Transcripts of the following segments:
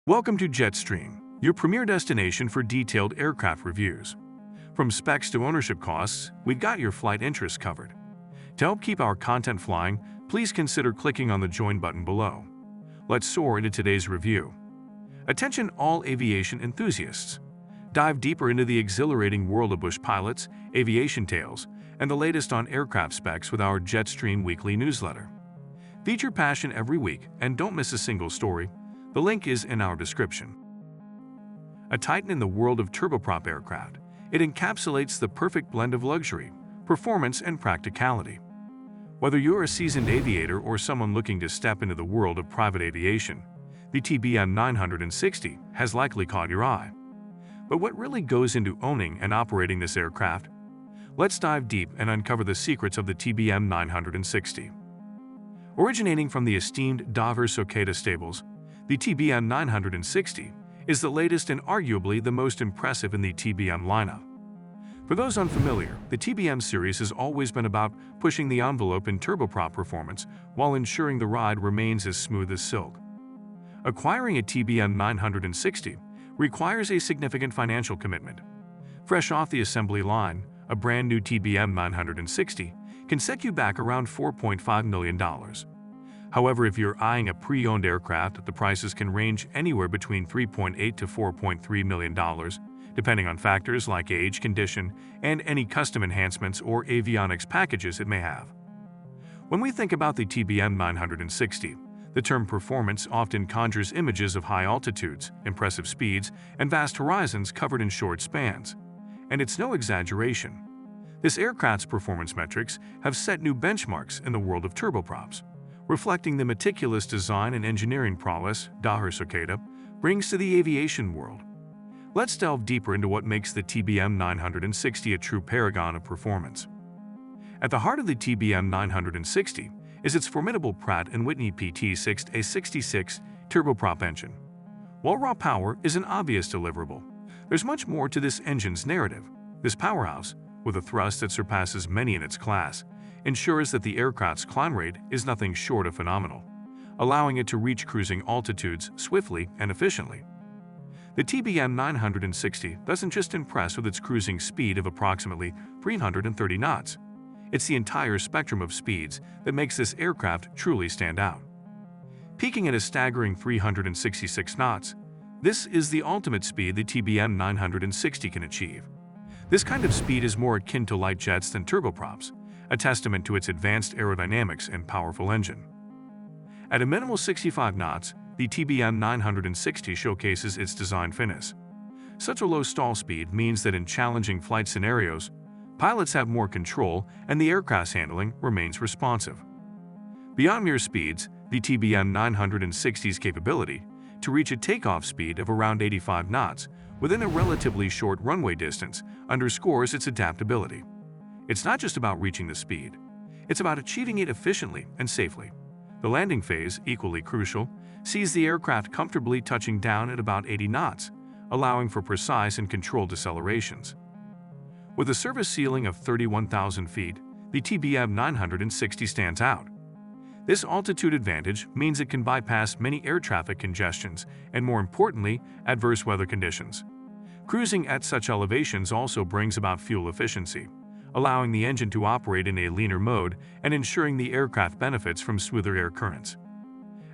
Welcome to Jetstream, your premier destination for detailed aircraft reviews. From specs to ownership costs, we've got your flight interests covered. To help keep our content flying, please consider clicking on the Join button below. Let's soar into today's review. Attention all aviation enthusiasts. Dive deeper into the exhilarating world of bush pilots, aviation tales, and the latest on aircraft specs with our Jetstream weekly newsletter. Feed your passion every week and don't miss a single story. The link is in our description. A titan in the world of turboprop aircraft, it encapsulates the perfect blend of luxury, performance, and practicality. Whether you're a seasoned aviator or someone looking to step into the world of private aviation, the TBM 960 has likely caught your eye. But what really goes into owning and operating this aircraft? Let's dive deep and uncover the secrets of the TBM 960. Originating from the esteemed Daher Soceda stables, the TBM 960 is the latest and arguably the most impressive in the TBM lineup. For those unfamiliar, the TBM series has always been about pushing the envelope in turboprop performance while ensuring the ride remains as smooth as silk. Acquiring a TBM 960 requires a significant financial commitment. Fresh off the assembly line, a brand new TBM 960 can set you back around $4.5 million. However, if you're eyeing a pre-owned aircraft, the prices can range anywhere between $3.8 to $4.3 million, depending on factors like age, condition, and any custom enhancements or avionics packages it may have. When we think about the TBM 960, the term performance often conjures images of high altitudes, impressive speeds, and vast horizons covered in short spans. And it's no exaggeration. This aircraft's performance metrics have set new benchmarks in the world of turboprops, reflecting the meticulous design and engineering prowess Daher Soceda brings to the aviation world. Let's delve deeper into what makes the TBM 960 a true paragon of performance. At the heart of the TBM 960 is its formidable Pratt & Whitney PT6A66 turboprop engine. While raw power is an obvious deliverable, there's much more to this engine's narrative. This powerhouse, with a thrust that surpasses many in its class, ensures that the aircraft's climb rate is nothing short of phenomenal, allowing it to reach cruising altitudes swiftly and efficiently. The TBM 960 doesn't just impress with its cruising speed of approximately 330 knots. It's the entire spectrum of speeds that makes this aircraft truly stand out. Peaking at a staggering 366 knots, this is the ultimate speed the TBM 960 can achieve. This kind of speed is more akin to light jets than turboprops, a testament to its advanced aerodynamics and powerful engine. At a minimal 65 knots, the TBM 960 showcases its design finesse. Such a low stall speed means that in challenging flight scenarios, pilots have more control and the aircraft's handling remains responsive. Beyond mere speeds, the TBM 960's capability to reach a takeoff speed of around 85 knots within a relatively short runway distance underscores its adaptability. It's not just about reaching the speed, it's about achieving it efficiently and safely. The landing phase, equally crucial, sees the aircraft comfortably touching down at about 80 knots, allowing for precise and controlled decelerations. With a service ceiling of 31,000 feet, the TBM 960 stands out. This altitude advantage means it can bypass many air traffic congestions and, more importantly, adverse weather conditions. Cruising at such elevations also brings about fuel efficiency, allowing the engine to operate in a leaner mode and ensuring the aircraft benefits from smoother air currents.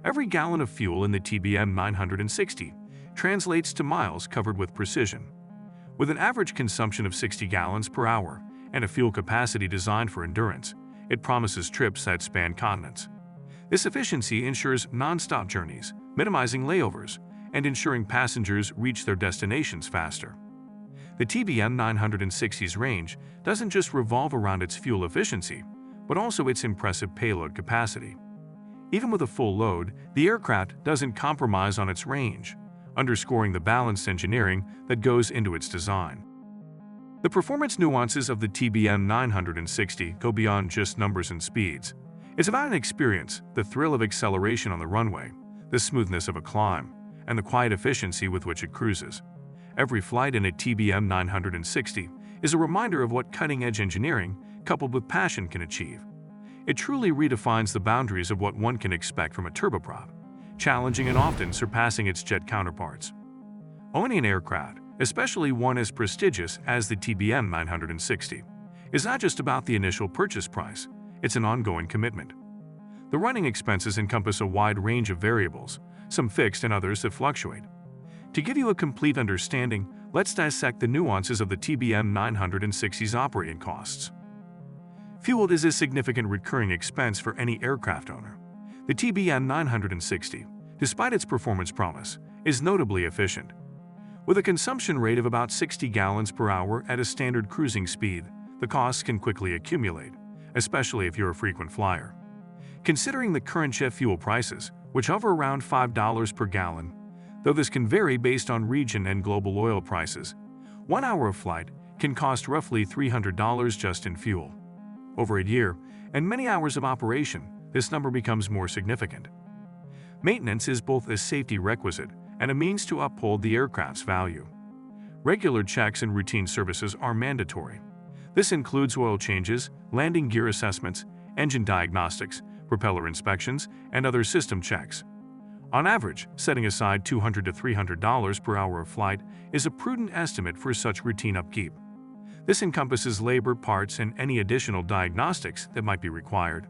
Every gallon of fuel in the TBM 960 translates to miles covered with precision. With an average consumption of 60 gallons per hour and a fuel capacity designed for endurance, it promises trips that span continents. This efficiency ensures non-stop journeys, minimizing layovers, and ensuring passengers reach their destinations faster. The TBM 960's range doesn't just revolve around its fuel efficiency, but also its impressive payload capacity. Even with a full load, the aircraft doesn't compromise on its range, underscoring the balanced engineering that goes into its design. The performance nuances of the TBM 960 go beyond just numbers and speeds. It's about an experience, the thrill of acceleration on the runway, the smoothness of a climb, and the quiet efficiency with which it cruises. Every flight in a TBM 960 is a reminder of what cutting-edge engineering, coupled with passion, can achieve. It truly redefines the boundaries of what one can expect from a turboprop, challenging and often surpassing its jet counterparts. Owning an aircraft, especially one as prestigious as the TBM 960, is not just about the initial purchase price, it's an ongoing commitment. The running expenses encompass a wide range of variables, some fixed and others that fluctuate. To give you a complete understanding, let's dissect the nuances of the TBM 960's operating costs. Fuel is a significant recurring expense for any aircraft owner. The TBM 960, despite its performance promise, is notably efficient. With a consumption rate of about 60 gallons per hour at a standard cruising speed, the costs can quickly accumulate, especially if you're a frequent flyer. Considering the current jet fuel prices, which hover around $5 per gallon, though this can vary based on region and global oil prices, 1 hour of flight can cost roughly $300 just in fuel. Over a year, and many hours of operation, this number becomes more significant. Maintenance is both a safety requisite and a means to uphold the aircraft's value. Regular checks and routine services are mandatory. This includes oil changes, landing gear assessments, engine diagnostics, propeller inspections, and other system checks. On average, setting aside $200 to $300 per hour of flight is a prudent estimate for such routine upkeep. This encompasses labor, parts, and any additional diagnostics that might be required.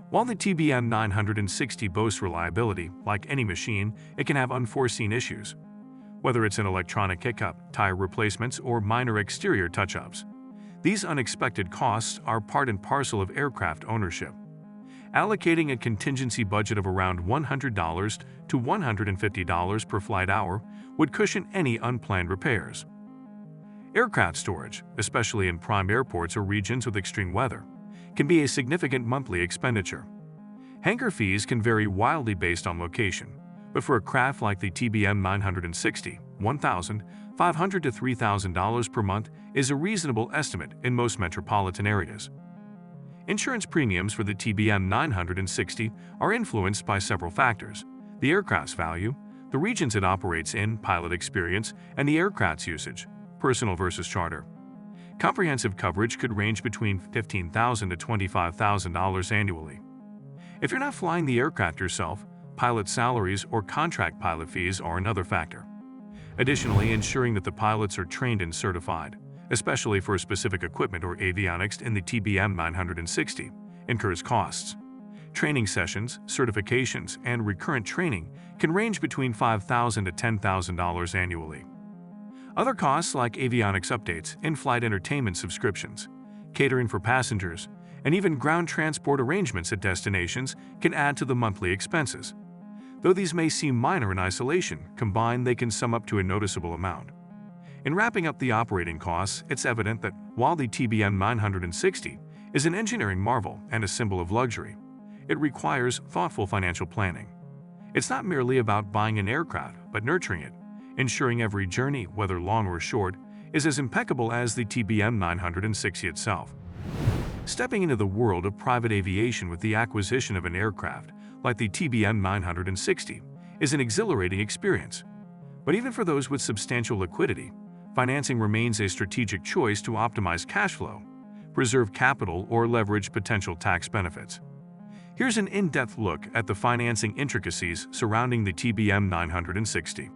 While the TBM 960 boasts reliability, like any machine, it can have unforeseen issues. Whether it's an electronic hiccup, tire replacements, or minor exterior touch-ups, these unexpected costs are part and parcel of aircraft ownership. Allocating a contingency budget of around $100 to $150 per flight hour would cushion any unplanned repairs. Aircraft storage, especially in prime airports or regions with extreme weather, can be a significant monthly expenditure. Hangar fees can vary wildly based on location, but for a craft like the TBM 960, $1,500 to $3,000 per month is a reasonable estimate in most metropolitan areas. Insurance premiums for the TBM 960 are influenced by several factors: the aircraft's value, the regions it operates in, pilot experience, and the aircraft's usage, personal versus charter. Comprehensive coverage could range between $15,000 to $25,000 annually. If you're not flying the aircraft yourself, pilot salaries or contract pilot fees are another factor. Additionally, ensuring that the pilots are trained and certified, especially for specific equipment or avionics in the TBM 960, incurs costs. Training sessions, certifications, and recurrent training can range between $5,000 to $10,000 annually. Other costs like avionics updates, in-flight entertainment subscriptions, catering for passengers, and even ground transport arrangements at destinations can add to the monthly expenses. Though these may seem minor in isolation, combined they can sum up to a noticeable amount. In wrapping up the operating costs, it's evident that while the TBM 960 is an engineering marvel and a symbol of luxury, it requires thoughtful financial planning. It's not merely about buying an aircraft, but nurturing it, ensuring every journey, whether long or short, is as impeccable as the TBM 960 itself. Stepping into the world of private aviation with the acquisition of an aircraft like the TBM 960 is an exhilarating experience. But even for those with substantial liquidity, financing remains a strategic choice to optimize cash flow, preserve capital, or leverage potential tax benefits. Here's an in-depth look at the financing intricacies surrounding the TBM 960.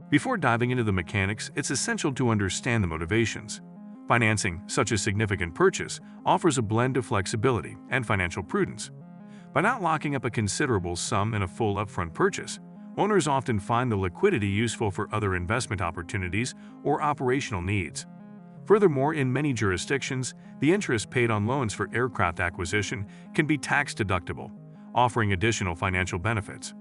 Before diving into the mechanics, it's essential to understand the motivations. Financing, such as significant purchase, offers a blend of flexibility and financial prudence. By not locking up a considerable sum in a full upfront purchase, owners often find the liquidity useful for other investment opportunities or operational needs. Furthermore, in many jurisdictions, the interest paid on loans for aircraft acquisition can be tax-deductible, offering additional financial benefits.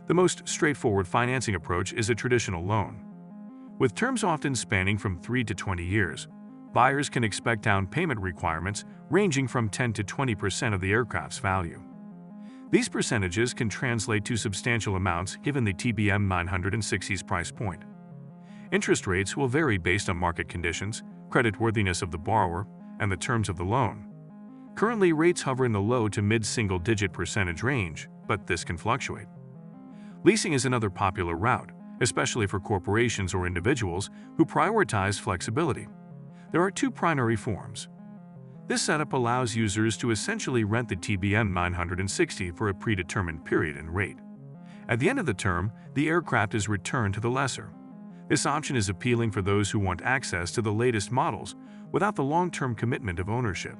The most straightforward financing approach is a traditional loan. With terms often spanning from 3 to 20 years, buyers can expect down payment requirements ranging from 10 to 20% of the aircraft's value. These percentages can translate to substantial amounts given the TBM 960's price point. Interest rates will vary based on market conditions, creditworthiness of the borrower, and the terms of the loan. Currently, rates hover in the low to mid-single-digit percentage range, but this can fluctuate. Leasing is another popular route, especially for corporations or individuals who prioritize flexibility. There are two primary forms. This setup allows users to essentially rent the TBM 960 for a predetermined period and rate. At the end of the term, the aircraft is returned to the lessor. This option is appealing for those who want access to the latest models without the long-term commitment of ownership.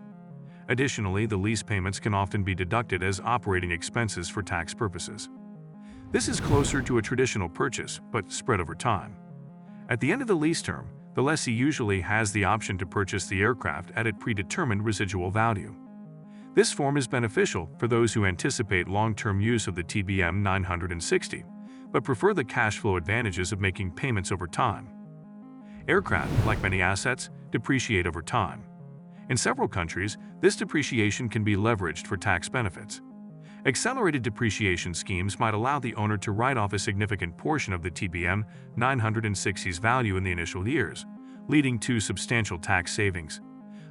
Additionally, the lease payments can often be deducted as operating expenses for tax purposes. This is closer to a traditional purchase, but spread over time. At the end of the lease term, the lessee usually has the option to purchase the aircraft at a predetermined residual value. This form is beneficial for those who anticipate long-term use of the TBM 960, but prefer the cash flow advantages of making payments over time. Aircraft, like many assets, depreciate over time. In several countries, this depreciation can be leveraged for tax benefits. Accelerated depreciation schemes might allow the owner to write off a significant portion of the TBM 960's value in the initial years, leading to substantial tax savings.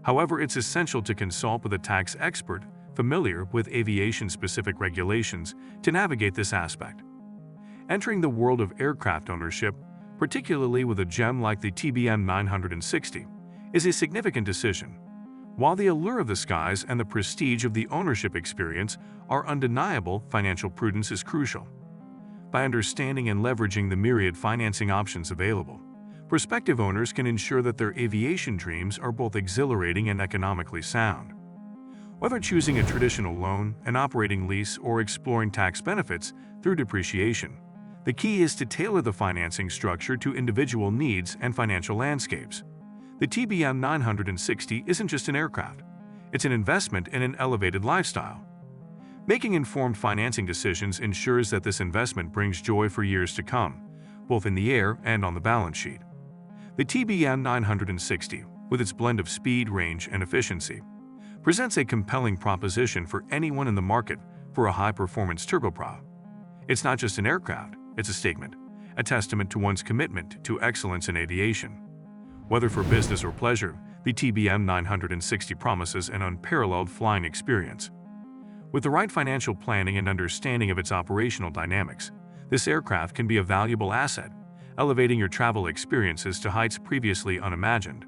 However, it's essential to consult with a tax expert familiar with aviation-specific regulations to navigate this aspect. Entering the world of aircraft ownership, particularly with a gem like the TBM 960, is a significant decision. While the allure of the skies and the prestige of the ownership experience are undeniable, financial prudence is crucial. By understanding and leveraging the myriad financing options available, prospective owners can ensure that their aviation dreams are both exhilarating and economically sound. Whether choosing a traditional loan, an operating lease, or exploring tax benefits through depreciation, the key is to tailor the financing structure to individual needs and financial landscapes. The TBM 960 isn't just an aircraft, it's an investment in an elevated lifestyle. Making informed financing decisions ensures that this investment brings joy for years to come, both in the air and on the balance sheet. The TBM 960, with its blend of speed, range, and efficiency, presents a compelling proposition for anyone in the market for a high-performance turboprop. It's not just an aircraft, it's a statement, a testament to one's commitment to excellence in aviation. Whether for business or pleasure, the TBM 960 promises an unparalleled flying experience. With the right financial planning and understanding of its operational dynamics, this aircraft can be a valuable asset, elevating your travel experiences to heights previously unimagined.